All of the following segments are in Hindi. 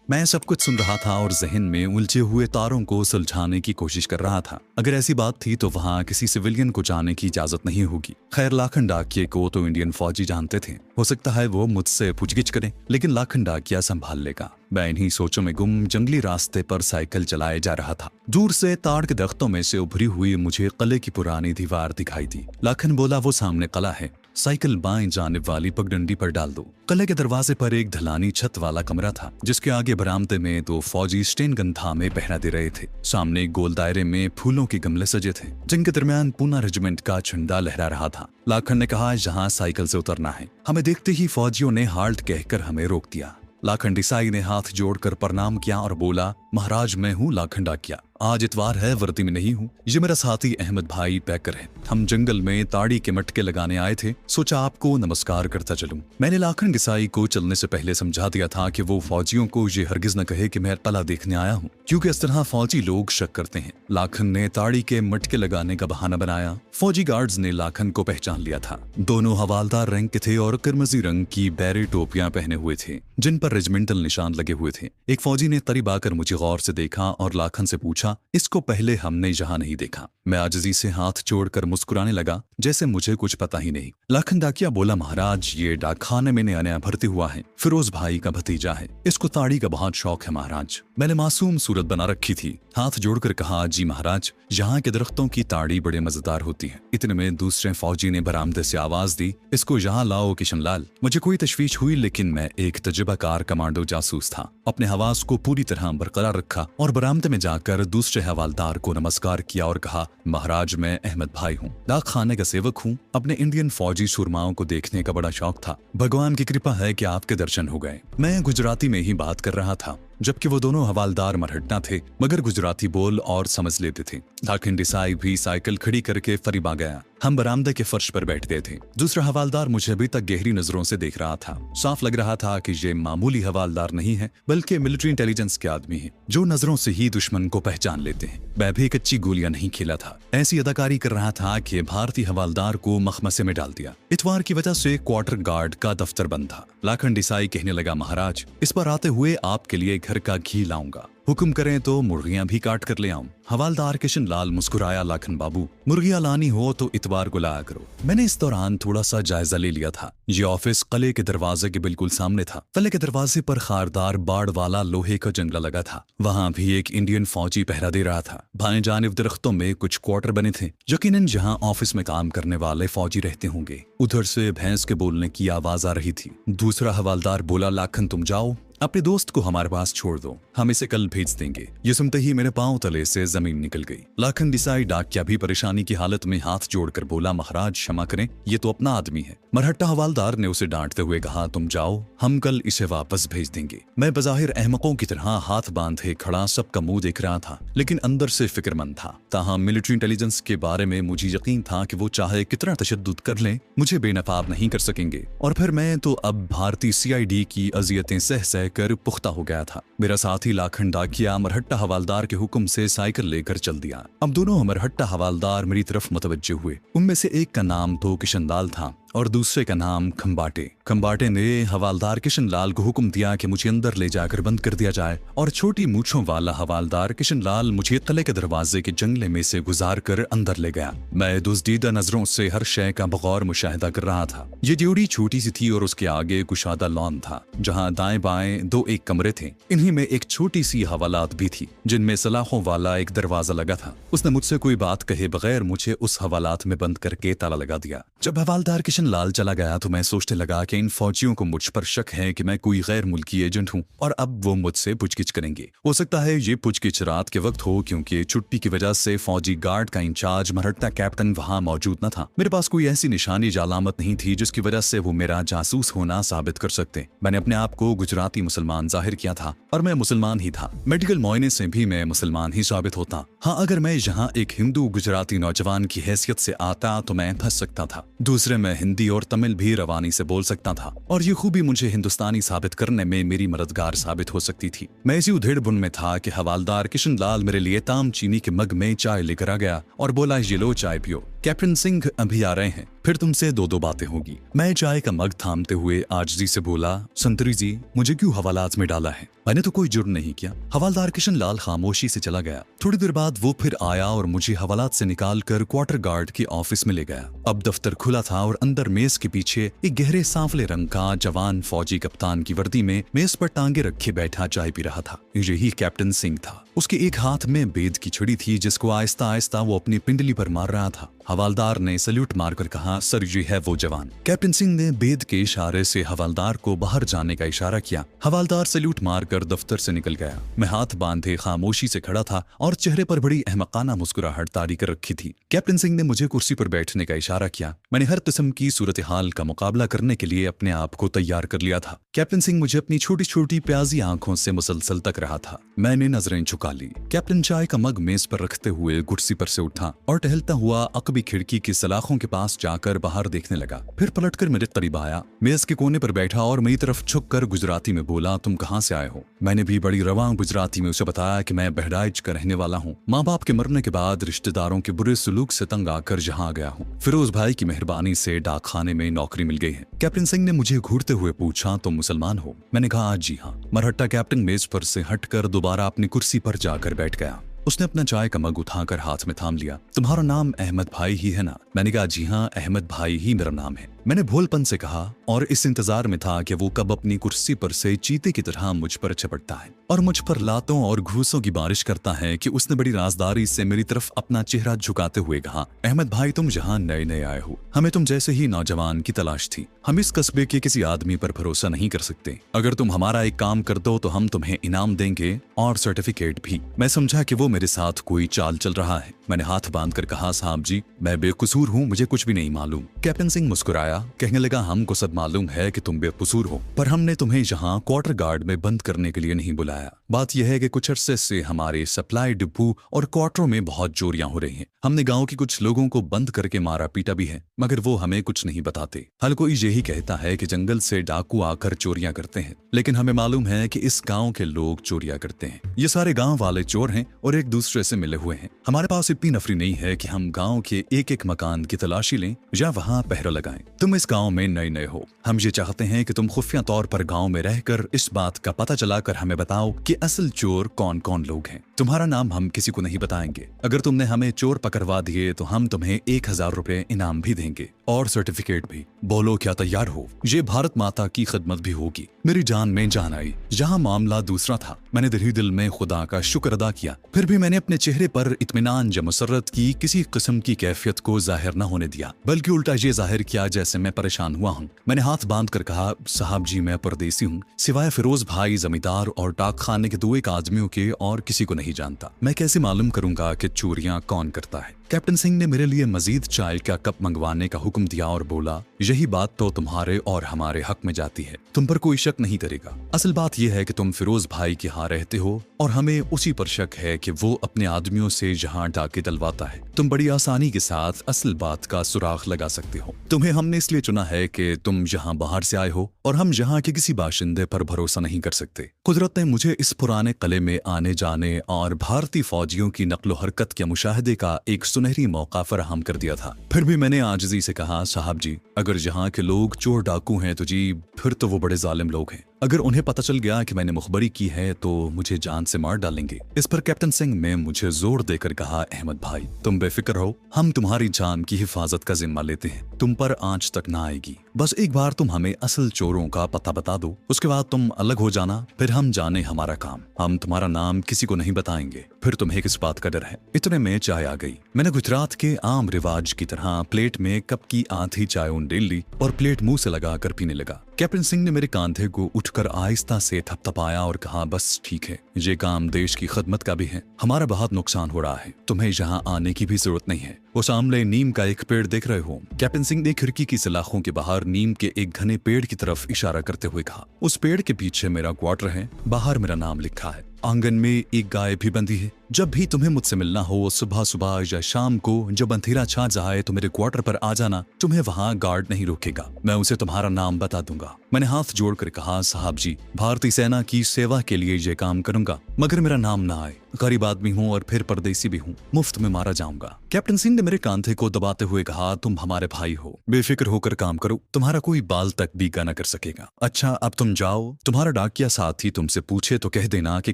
मैं सब कुछ सुन रहा था और जहन में उलझे हुए तारों को सुलझाने की कोशिश कर रहा था। अगर ऐसी बात थी तो वहाँ किसी सिविलियन को जाने की इजाजत नहीं होगी। खैर, लाखन डाकिये को तो इंडियन फौजी जानते थे। हो सकता है वो मुझसे पूछगिछ करें, लेकिन लाखन डाकिया संभाल लेगा। मैं इन्हीं सोचों में गुम जंगली रास्ते पर साइकिल चलाए जा रहा था। दूर से ताड़ के दरख्तों में से उभरी हुई मुझे किले की पुरानी दीवार दिखाई दी। लाखन बोला, वो सामने किला है, साइकिल बाएं जानिब वाली पगडंडी पर डाल दो। किले के दरवाजे पर एक ढलानी छत वाला कमरा था, जिसके आगे बरामदे में दो फौजी स्टेन गन थामे पहरा दे रहे थे। सामने एक गोल दायरे में फूलों के गमले सजे थे, जिनके दरमियान पूना रेजिमेंट का झंडा लहरा रहा था। लाखन ने कहा, यहाँ साइकिल से उतरना है। हमें देखते ही फौजियों ने हाल्ट कहकर हमें रोक दिया। लाखन डिसाई ने हाथ जोड़कर प्रणाम किया और बोला, महाराज, मैं हूँ लाखन डाकिया। आज इतवार है, वर्दी में नहीं हूँ। ये मेरा साथी अहमद भाई पैकर है। हम जंगल में ताड़ी के मटके लगाने आए थे, सोचा आपको नमस्कार करता चलूं। मैंने लाखन डिसाई को चलने से पहले समझा दिया था कि वो फौजियों को ये हरगिज न कहे कि मैं किला देखने आया हूँ, क्योंकि इस तरह फौजी लोग शक करते हैं। लाखन ने ताड़ी के मटके लगाने का बहाना बनाया। फौजी गार्ड्स ने लाखन को पहचान लिया था। दोनों हवालदार रंग के थे और किरमजी रंग की बैरे टोपियां पहने हुए थे, जिन पर रेजिमेंटल निशान लगे हुए थे। एक फौजी ने करीब आकर मुझे गौर से देखा और लाखन से पूछा, इसको पहले हमने यहाँ नहीं देखा। मैं आजिज़ी से हाथ जोड़कर मुस्कुराने लगा, जैसे मुझे कुछ पता ही नहीं। लाखन डाकिया बोला, महाराज, ये डाकखाने में नया नया भर्ती हुआ है, फिरोज भाई का भतीजा है। इसको ताड़ी का बहुत शौक है महाराज। मैंने मासूम सूरत बना रखी थी, हाथ जोड़कर कहा, जी महाराज, यहाँ के दरख्तों की ताड़ी बड़े मजेदार होती है। इतने में दूसरे फौजी ने बरामदे से आवाज दी, इसको यहाँ लाओ किशन लाल। मुझे कोई तशवीश हुई, लेकिन मैं एक तजुर्बाकार कमांडो जासूस था। अपने हवास को पूरी तरह बरकरार रखा और बरामदे में जाकर दूसरे हवालदार को नमस्कार किया और कहा, महाराज, मैं अहमद भाई हूँ, डाक खाने का सेवक हूँ। अपने इंडियन फौजी सुरमाओं को देखने का बड़ा शौक था। भगवान की कृपा है कि आपके दर्शन हो गए। मैं गुजराती में ही बात कर रहा था, जबकि वो दोनों हवालदार मरहट्टा थे, मगर गुजराती बोल और समझ लेते थे। लाखन डिसाई भी साइकिल खड़ी करके करीब आ गया। हम बरामदे के फर्श पर बैठ गए थे। दूसरा हवालदार मुझे अभी तक गहरी नजरों से देख रहा था। साफ लग रहा था कि ये मामूली हवालदार नहीं है, बल्कि मिलिट्री इंटेलिजेंस के आदमी हैं, जो नजरों से ही दुश्मन को पहचान लेते हैं। मैं भी कच्ची गोलियां नहीं खेला था, ऐसी अदाकारी कर रहा था कि भारतीय हवालदार को मखमसे में डाल दिया। इतवार की वजह से क्वार्टर गार्ड का दफ्तर बंद था। लाखन डिसाई कहने लगा, महाराज, इस बार आते हुए आपके लिए घर का घी लाऊंगा। हुक्म करें तो मुर्गियां भी काट कर ले आऊं। हवालदार किशन लाल मुस्कुराया, लाखन बाबू, मुर्गियां लानी हो तो इतवार को लाया करो। मैंने इस दौरान थोड़ा सा जायजा ले लिया था। ये ऑफिस किले के दरवाजे के बिल्कुल सामने था। किले के दरवाजे पर खारदार बाड़ वाला लोहे का जंगला लगा था। वहां भी एक इंडियन फौजी पहरा दे रहा था। बाएं जानिब दरख्तों में कुछ क्वार्टर बने थे, यकीनन जहां ऑफिस में काम करने वाले फौजी रहते होंगे। उधर से भैंस के बोलने की आवाज आ रही थी। दूसरा हवालदार बोला, लाखन, तुम जाओ, अपने दोस्त को हमारे पास छोड़ दो, हम इसे कल भेज देंगे। ये सुनते ही मेरे पांव तले से जमीन निकल गई। लाखन डिसाई डाकिया भी परेशानी की हालत में हाथ जोड़कर बोला, महाराज, क्षमा करें, ये तो अपना आदमी है। मरहट्टा हवालदार ने उसे डांटते हुए कहा, तुम जाओ, हम कल इसे वापस भेज देंगे। मैं बज़ाहिर अहमकों की तरह हाथ बांधे खड़ा सबका मुंह देख रहा था, लेकिन अंदर से फिक्रमंद था। ताहम मिलिट्री इंटेलिजेंस के बारे में मुझे यकीन था कि वो चाहे कितना तशद्दुद कर लें, मुझे बेनकाब नहीं कर सकेंगे। और फिर मैं तो अब भारतीय CID की अजियतें सह सह कर पुख्ता हो गया था। मेरा साथी लाखन डाकिया मरहट्टा हवालदार के हुक्म से साइकिल लेकर चल दिया। अब दोनों मरहट्टा हवालदार मेरी तरफ मुतवज्जे हुए। उनमें से एक का नाम तो किशन लाल था और दूसरे का नाम खंबाटे। खंबाटे ने हवालदार किशन लाल को हुक्म दिया कि मुझे अंदर ले जाकर बंद कर दिया जाए, और छोटी मूंछों वाला हवालदार किशन लाल मुझे किले के दरवाजे के जंगले में से गुजार कर अंदर ले गया। मैं दुज़दीदा नजरों से हर शय का बगौर मुशाहिदा कर रहा था। ये ड्योढ़ी छोटी सी थी और उसके आगे कुशादा लॉन था, जहाँ दाएं बाएं दो एक कमरे थे। इन्हीं में एक छोटी सी हवालात भी थी, जिनमें सलाखों वाला एक दरवाजा लगा था। उसने मुझसे कोई बात कहे बगैर मुझे उस हवालात में बंद करके ताला लगा दिया। जब हवालदार किशन लाल चला गया तो मैं सोचने लगा कि इन फौजियों को मुझ पर शक है कि मैं कोई गैर मुल्की एजेंट हूं, और अब वो मुझसे पूछगिछ करेंगे। हो सकता है ये पूछगिछ रात के वक्त हो, क्योंकि छुट्टी की वजह से फौजी गार्ड का इंचार्ज मरहट्टा कैप्टन वहां मौजूद न था। मेरे पास कोई ऐसी निशानी या अलामत नहीं थी जिसकी वजह से वो मेरा जासूस होना साबित कर सकते। मैंने अपने आप को गुजराती मुसलमान जाहिर किया था, और मैं मुसलमान ही था। मेडिकल मुआयने से भी मैं मुसलमान ही साबित होता। हाँ, अगर मैं यहाँ एक हिंदू गुजराती नौजवान की हैसियत से आता तो मैं फंस सकता था। दूसरे, मैं हिंदी और तमिल भी रवानी से बोल सकता था, और ये खूबी मुझे हिंदुस्तानी साबित करने में मेरी मददगार साबित हो सकती थी। मैं इसी उधेड़ बुन में था कि हवालदार किशन लाल मेरे लिए ताम चीनी के मग में चाय लेकर आ गया और बोला, ये लो चाय पियो। कैप्टन सिंह अभी आ रहे हैं, फिर तुमसे दो दो बातें होगी। मैं चाय का मग थामते हुए आजिज़ी से बोला, संतरी जी, मुझे क्यों हवालात में डाला है? मैंने तो कोई जुर्म नहीं किया। हवालदार किशन लाल खामोशी से चला गया। थोड़ी देर बाद वो फिर आया और मुझे हवालात से निकालकर क्वार्टर गार्ड के ऑफिस में ले गया। अब दफ्तर खुला था और अंदर मेज के पीछे एक गहरे सांवले रंग का जवान फौजी कप्तान की वर्दी में मेज पर टांगे रखे बैठा चाय पी रहा था। यही कैप्टन सिंह था। उसके एक हाथ में बेद की छड़ी थी जिसको आहिस्ता आहिस्ता वो अपनी पिंडली पर मार रहा था। हवालदार ने सल्यूट मारकर कहा, सर ये है वो जवान। कैप्टन सिंह ने बेद के इशारे से हवालदार को बाहर जाने का इशारा किया। हवालदार सल्यूट मारकर दफ्तर से निकल गया। मैं हाथ बांधे खामोशी से खड़ा था और चेहरे पर बड़ी अहमकाना मुस्कुराहट तारी कर रखी थी। कैप्टन सिंह ने मुझे कुर्सी पर बैठने का इशारा किया। मैंने हर किस्म की सूरत हाल का मुकाबला करने के लिए अपने आप को तैयार कर लिया था। कैप्टन सिंह मुझे अपनी छोटी छोटी प्याजी आंखों से मुसलसल तक रहा था। मैंने नजरें झुका ली। कैप्टन चाय का मग मेज पर रखते हुए कुर्सी पर से उठा और टहलता हुआ अकबी खिड़की की सलाखों के पास जाकर बाहर देखने लगा। फिर पलटकर मेरे करीब आया, मेज के कोने पर बैठा और मेरी तरफ झुककर गुजराती में बोला, तुम कहाँ से आए हो? मैंने भी बड़ी रवां गुजराती में उसे बताया कि मैं बहराइच का रहने वाला हूँ। माँ बाप के मरने के बाद रिश्तेदारों के बुरे सलूक से तंग आकर यहाँ आ गया हूँ। फिरोज भाई की मेहरबानी से डाक खाने में नौकरी मिल गई है। कैप्टन सिंह ने मुझे घूरते हुए पूछा, तुम मुसलमान हो? मैंने कहा, जी हाँ। मरहट्टा कैप्टन मेज पर से हटकर दोबारा अपनी कुर्सी पर जाकर बैठ गया। उसने अपना चाय का मग उठाकर हाथ में थाम लिया। तुम्हारा नाम अहमद भाई ही है ना? मैंने कहा, जी हाँ, अहमद भाई ही मेरा नाम है। मैंने भोलपन से कहा और इस इंतजार में था कि वो कब अपनी कुर्सी पर से चीते की तरह मुझ पर चपटता है और मुझ पर लातों और घूसों की बारिश करता है कि उसने बड़ी राजदारी से मेरी तरफ अपना चेहरा झुकाते हुए कहा, अहमद भाई, तुम यहाँ नए नए आए हो। हमें तुम जैसे ही नौजवान की तलाश थी। हम इस कस्बे के किसी आदमी पर भरोसा नहीं कर सकते। अगर तुम हमारा एक काम कर दो तो हम तुम्हें इनाम देंगे और सर्टिफिकेट भी। मैं समझा कि वो मेरे साथ कोई चाल चल रहा है। मैंने हाथ बांधकर कहा, साहब जी, मैं बेकसूर हूँ, मुझे कुछ भी नहीं मालूम। कैप्टन सिंह मुस्कुराया, कहने लगा, हमको सब मालूम है कि तुम बेकसूर हो, पर हमने तुम्हें यहाँ क्वार्टर गार्ड में बंद करने के लिए नहीं बुलाया। बात यह है कि कुछ अरसे से हमारे सप्लाई डिपो और क्वार्टरों में बहुत चोरियां हो रही हैं। हमने गांव के कुछ लोगों को बंद करके मारा पीटा भी है, मगर वो हमें कुछ नहीं बताते। हर कोई यही कहता है कि जंगल से डाकू आकर चोरियां करते हैं, लेकिन हमें मालूम है कि इस गांव के लोग चोरियां करते हैं। ये सारे गांव वाले चोर हैं और एक दूसरे से मिले हुए हैं। हमारे पास इतनी नफरी नहीं है कि हम गांव के एक एक मकान की तलाशी लें या वहां पहरा लगाएं। तुम इस गांव में नए नए हो। हम ये चाहते हैं कि तुम खुफिया तौर पर गांव में रहकर इस बात का पता चलाकर हमें बताओ कि असल चोर कौन कौन लोग हैं। तुम्हारा नाम हम किसी को नहीं बताएंगे। अगर तुमने हमें चोर पकड़वा दिए तो हम तुम्हें 1000 रुपए इनाम भी देंगे और सर्टिफिकेट भी। बोलो, क्या तैयार हो? ये भारत माता की खिदमत भी होगी। मेरी जान में जान आई। यहाँ मामला दूसरा था। मैंने दिल ही दिल में खुदा का शुक्र अदा किया। फिर भी मैंने अपने चेहरे पर इत्मीनान या मुसर्रत की किसी किस्म की कैफियत को जाहिर न होने दिया, बल्कि उल्टा ये जाहिर किया जैसे मैं परेशान हुआ हूँ। मैंने हाथ बांध कर कहा, साहब जी, मैं परदेसी हूँ। सिवाय फिरोज भाई जमींदार और डाक खाने के 2 एक आदमियों के और किसी को नहीं जानता। मैं कैसे मालूम करूंगा कि चोरियां कौन करता है? कैप्टन सिंह ने मेरे लिए मजीद चाय का कप मंगवाने का हुक्म दिया और बोला, यही बात तो तुम्हारे और हमारे हक में जाती है। तुम पर कोई शक नहीं करेगा। असल बात यह है कि तुम फिरोज भाई के यहाँ रहते हो और हमें उसी पर शक है कि वो अपने आदमियों से यहाँ डाके डलवाता है। तुम बड़ी आसानी के साथ असल बात का सुराग लगा सकते हो। तुम्हें हमने इसलिए चुना है कि तुम यहाँ बाहर से आए हो और हम यहाँ के किसी बाशिंदे पर भरोसा नहीं कर सकते। कुदरत ने मुझे इस पुराने किले में आने जाने और भारतीय फौजियों की नक्लो हरकत के मुशाहदे का एक सुनहरी मौका फराहम कर दिया था। फिर भी मैंने आजिज़ी से कहा, साहब जी, अगर यहाँ के लोग चोर डाकू हैं तो जी, फिर तो वो बड़े जालिम लोग हैं। अगर उन्हें पता चल गया कि मैंने मुखबरी की है तो मुझे जान से मार डालेंगे। इस पर कैप्टन सिंह ने मुझे जोर देकर कहा, अहमद भाई, तुम बेफिक्र हो, हम तुम्हारी जान की हिफाजत का जिम्मा लेते हैं। तुम पर आंच तक ना आएगी। बस एक बार तुम हमें असल चोरों का पता बता दो, उसके बाद तुम अलग हो जाना, फिर हम जाने हमारा काम। हम तुम्हारा नाम किसी को नहीं बताएंगे, फिर तुम्हें किस बात का डर है? इतने में चाय आ गई। मैंने गुजरात के आम रिवाज की तरह प्लेट में कप की आधी चाय उंडेल ली और प्लेट मुंह से लगाकर पीने लगा। कैप्टन सिंह ने मेरे कांधे को उठकर आहिस्ता से थपथपाया और कहा, बस ठीक है, ये काम देश की खिदमत का भी है। हमारा बहुत नुकसान हो रहा है, तुम्हें यहाँ आने की भी जरूरत नहीं है। वो सामने नीम का एक पेड़ देख रहे हो? कैप्टन सिंह ने खिड़की की सलाखों के बाहर नीम के एक घने पेड़ की तरफ इशारा करते हुए कहा, उस पेड़ के पीछे मेरा क्वार्टर है, बाहर मेरा नाम लिखा है। आंगन में एक गाय भी बंधी है। जब भी तुम्हें मुझसे मिलना हो, सुबह सुबह या शाम को जब अंधेरा छा जाए तो मेरे क्वार्टर पर आ जाना। तुम्हें वहाँ गार्ड नहीं रोकेगा, मैं उसे तुम्हारा नाम बता दूंगा। मैंने हाथ जोड़कर कहा, साहब जी, भारतीय सेना की सेवा के लिए ये काम करूंगा, मगर मेरा नाम ना आए। गरीब आदमी हूँ और फिर परदेसी भी हूँ, मुफ्त में मारा जाऊंगा। कैप्टन सिंह ने मेरे कांधे को दबाते हुए कहा, तुम हमारे भाई हो, बेफिक्र होकर काम करो, तुम्हारा कोई बाल तक बीका न कर सकेगा। अच्छा अब तुम जाओ, तुम्हारा डाकिया साथी तुमसे पूछे तो कह देना कि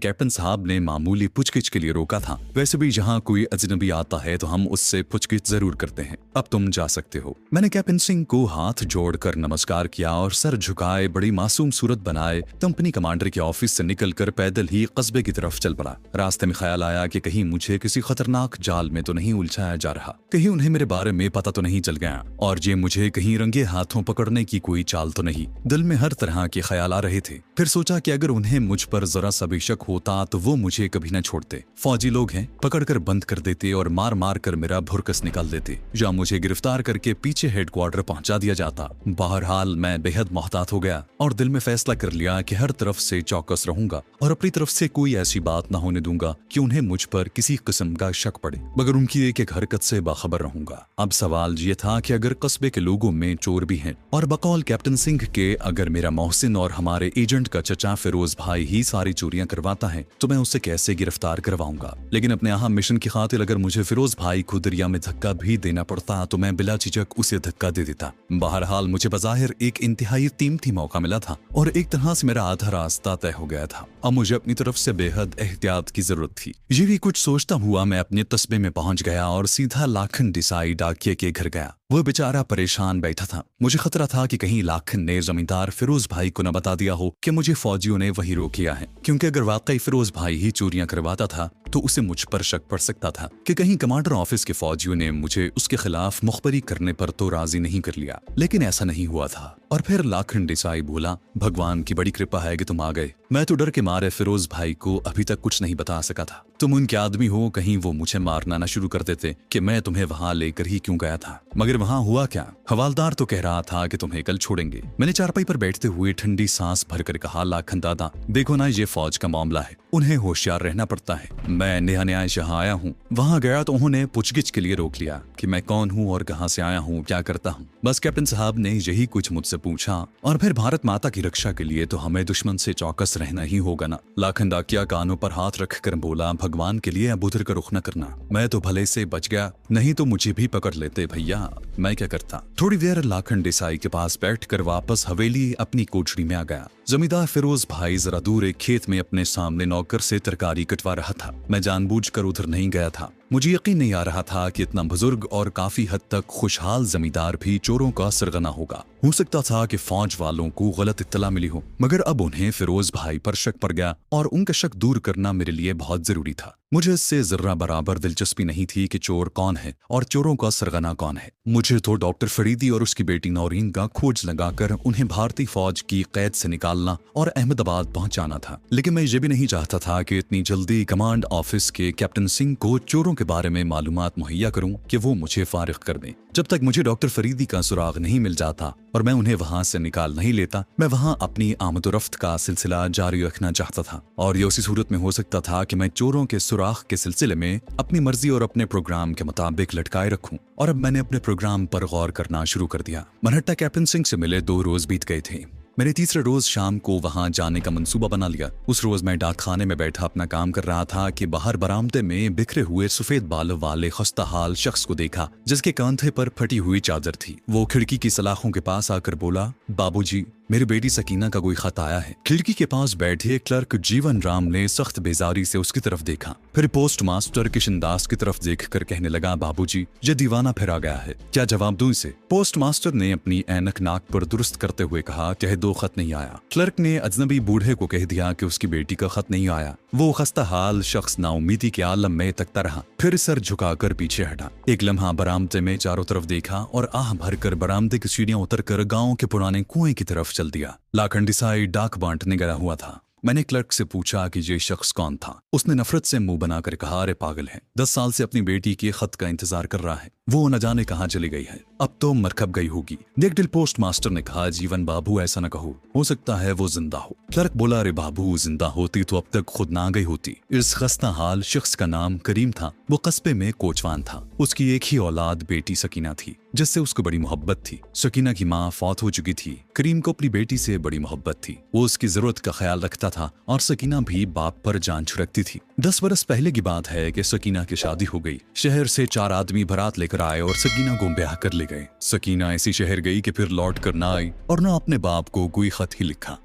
कैप्टन साहब ने मामूली पूछगिछ के लिए रोका था। वैसे भी जहाँ कोई अजनबी आता है तो हम उससे पूछगिछ जरूर करते हैं। अब तुम जा सकते हो। मैंने कैप्टन सिंह को हाथ जोड़कर नमस्कार किया और सर झुकाए बड़ी मासूम सूरत बनाए कंपनी कमांडर के ऑफिस से निकलकर पैदल ही कस्बे की तरफ चल पड़ा। रास्ते में ख्याल आया कि कहीं मुझे किसी खतरनाक जाल में तो नहीं उलझाया जा रहा, कहीं उन्हें मेरे बारे में पता तो नहीं चल गया और ये मुझे कहीं रंगे हाथों पकड़ने की कोई चाल तो नहीं। दिल में हर तरह के ख्याल आ रहे थे। फिर सोचा कि अगर उन्हें मुझ पर जरा सा भी शक होता तो वो मुझे कभी न छोड़ते। फौजी लोग हैं, पकड़कर बंद कर देते और मार मार कर मेरा भुरकस निकाल देते या मुझे गिरफ्तार करके पीछे हेडक्वार्टर पहुंचा दिया जाता। बहरहाल मैं बेहद मोहतात हो गया और दिल में फैसला कर लिया कि हर तरफ से चौकस रहूंगा और अपनी तरफ से कोई ऐसी बात न होने दूंगा कि उन्हें मुझ पर किसी किस्म का शक पड़े, मगर उनकी एक एक हरकत से बाखबर रहूंगा। अब सवाल ये था कि अगर कस्बे के लोगों में चोर भी हैं और बकौल कैप्टन सिंह के अगर मेरा मोहसिन और हमारे एजेंट का चचा फिरोज भाई ही सारी चोरियां करवाता है तो मैं उसे कैसे गिरफ्तार करवाऊंगा। लेकिन अपने अहम मिशन की खातिर अगर मुझे फिरोज भाई को दरिया में धक्का भी देना पड़ता तो मैं बिला झिझक उसे धक्का दे देता। बहरहाल मुझे बज़ाहिर एक इंतहाई कीमती मौका मिला था और एक तरह से मेरा आधा रास्ता तय हो गया था। अब मुझे अपनी तरफ से बेहद एहतियात की जरूरत थी। ये भी कुछ सोचता हुआ मैं अपने कस्बे में पहुंच गया और सीधा लाखन देसाई डाकिये के घर गया। वो बेचारा परेशान बैठा था। मुझे खतरा था कि कहीं लाखन ने जमींदार फिरोज भाई को न बता दिया हो कि मुझे फौजियों ने वही रोक लिया है, क्योंकि अगर वाकई फिरोज भाई ही चोरियां करवाता था तो उसे मुझ पर शक पड़ सकता था कि कहीं कमांडर ऑफिस के फौजियों ने मुझे उसके खिलाफ मुखबरी करने पर तो राजी नहीं कर लिया। लेकिन ऐसा नहीं हुआ था। और फिर लाखन देसाई बोला, भगवान की बड़ी कृपा है कि तुम आ गए। मैं तो डर के मारे फिरोज भाई को अभी तक कुछ नहीं बता सका था। तुम उनके आदमी हो, कहीं वो मुझे मारना न शुरू कर देते कि मैं तुम्हें वहां लेकर ही क्यों गया था। मगर वहां हुआ क्या? हवालदार तो कह रहा था कि तुम्हें कल छोड़ेंगे। मैंने चारपाई पर बैठते हुए ठंडी सांस भरकर कहा, लाखन दादा देखो ना, ये फौज का मामला है, उन्हें होशियार रहना पड़ता है। मैं नया नया यहाँ आया हूँ। वहां गया तो उन्होंने पूछगिछ के लिए रोक लिया कि मैं कौन हूँ और कहाँ से आया हूँ, क्या करता हूँ। बस कैप्टन साहब ने यही कुछ मुझसे पूछा और फिर भारत माता की रक्षा के लिए तो हमें दुश्मन से चौकस रहना ही होगा ना। लाखन डाकिया कानों पर हाथ रखकर बोला, भगवान के लिए अब उधर का रुख न करना। मैं तो भले से बच गया, नहीं तो मुझे भी पकड़ लेते भैया, मैं क्या करता। थोड़ी देर लाखन देसाई के पास बैठकर वापस हवेली अपनी कोठरी में आ गया। जमींदार फिरोज भाई जरा दूर एक खेत में अपने सामने नौकर से तरकारी कटवा रहा था। मैं जानबूझकर उधर नहीं गया था। मुझे यकीन नहीं आ रहा था कि इतना बुजुर्ग और काफी हद तक खुशहाल जमींदार भी चोरों का सरगना होगा। हो सकता था कि फौज वालों को गलत इत्तला मिली हो, मगर अब उन्हें फिरोज भाई पर शक पड़ गया और उनका शक दूर करना मेरे लिए बहुत जरूरी था। मुझे इससे जर्रा बराबर दिलचस्पी नहीं थी कि चोर कौन है और चोरों का सरगना कौन है। मुझे तो डॉक्टर फरीदी और उसकी बेटी नौरीन का खोज लगाकर उन्हें भारतीय फौज की कैद से निकालना और अहमदाबाद पहुंचाना था। लेकिन मैं ये भी नहीं चाहता था कि इतनी जल्दी कमांड ऑफिस के कैप्टन सिंह को चोरों के बारे में मालूमात मुहैया करूं कि वो मुझे फारिग कर दें। जब तक मुझे डॉक्टर फरीदी का सुराग नहीं मिल जाता और मैं उन्हें वहां से निकाल नहीं लेता, मैं वहां अपनी आमदोरफ्त का सिलसिला जारी रखना चाहता था। और ये उसी सूरत में हो सकता था कि मैं चोरों के सुराग के सिलसिले में अपनी मर्जी और अपने प्रोग्राम के मुताबिक लटकाए रखूं। और अब मैंने अपने प्रोग्राम पर गौर करना शुरू कर दिया। मनहट्टा कैप्टन सिंह से मिले 2 रोज बीत गए थे। मैंने तीसरे रोज शाम को वहां जाने का मंसूबा बना लिया। उस रोज मैं डाक खाने में बैठा अपना काम कर रहा था कि बाहर बरामदे में बिखरे हुए सफेद बालों वाले खस्ता हाल शख्स को देखा, जिसके कांधे पर फटी हुई चादर थी। वो खिड़की की सलाखों के पास आकर बोला, बाबूजी, मेरी बेटी सकीना का कोई खत आया है। खिड़की के पास बैठे क्लर्क जीवन राम ने सख्त बेजारी से उसकी तरफ देखा, फिर पोस्ट मास्टर किशन दास की तरफ देखकर कहने लगा, बाबूजी, ये दीवाना फिर आ गया है, क्या जवाब दूं इसे? पोस्ट मास्टर ने अपनी ऐनक नाक पर दुरुस्त करते हुए कहा, कह दो खत नहीं आया। क्लर्क ने अजनबी बूढ़े को कह दिया कि उसकी बेटी का खत नहीं आया। वो खस्ता हाल शख्स नाउमीदी के आलम में तकता रहा, फिर सर झुकाकर पीछे हटा। एक लम्हा बरामदे में चारों तरफ देखा और आह भरकर बरामदे की सीढ़ियां उतरकर गांव के पुराने कुएं की तरफ चल दिया। लाखन देसाई डाक बांटने गया हुआ था। मैंने क्लर्क से पूछा कि ये शख्स कौन था। उसने नफरत से मुंह बनाकर कहा, अरे पागल है, 10 साल से अपनी बेटी के खत का इंतजार कर रहा है, वो न जाने कहाँ चली गई है, अब तो मरकब गई होगी। नेकडिल पोस्ट मास्टर ने कहा, जीवन बाबू ऐसा न कहो, हो सकता है वो जिंदा हो। क्लर्क बोला, अरे बाबू जिंदा होती तो अब तक खुद ना गई होती। इस खस्ता हाल शख्स का नाम करीम था। वो कस्बे में कोचवान था। उसकी एक ही औलाद बेटी सकीना थी जिससे उसको बड़ी मोहब्बत थी। सकीना की माँ फौत हो चुकी थी। करीम को अपनी बेटी से बड़ी मोहब्बत थी। वो उसकी जरूरत का ख्याल रखता था और सकीना भी बाप पर जान छिड़कती थी। 10 बरस पहले की बात है कि सकीना की शादी हो गई। शहर से 4 आदमी बारात लेकर आए और सकीना को ब्याह कर ले गए। सकीना ऐसी शहर गई कि फिर लौट कर ना आई और ना अपने बाप को कोई खत ही लिखा।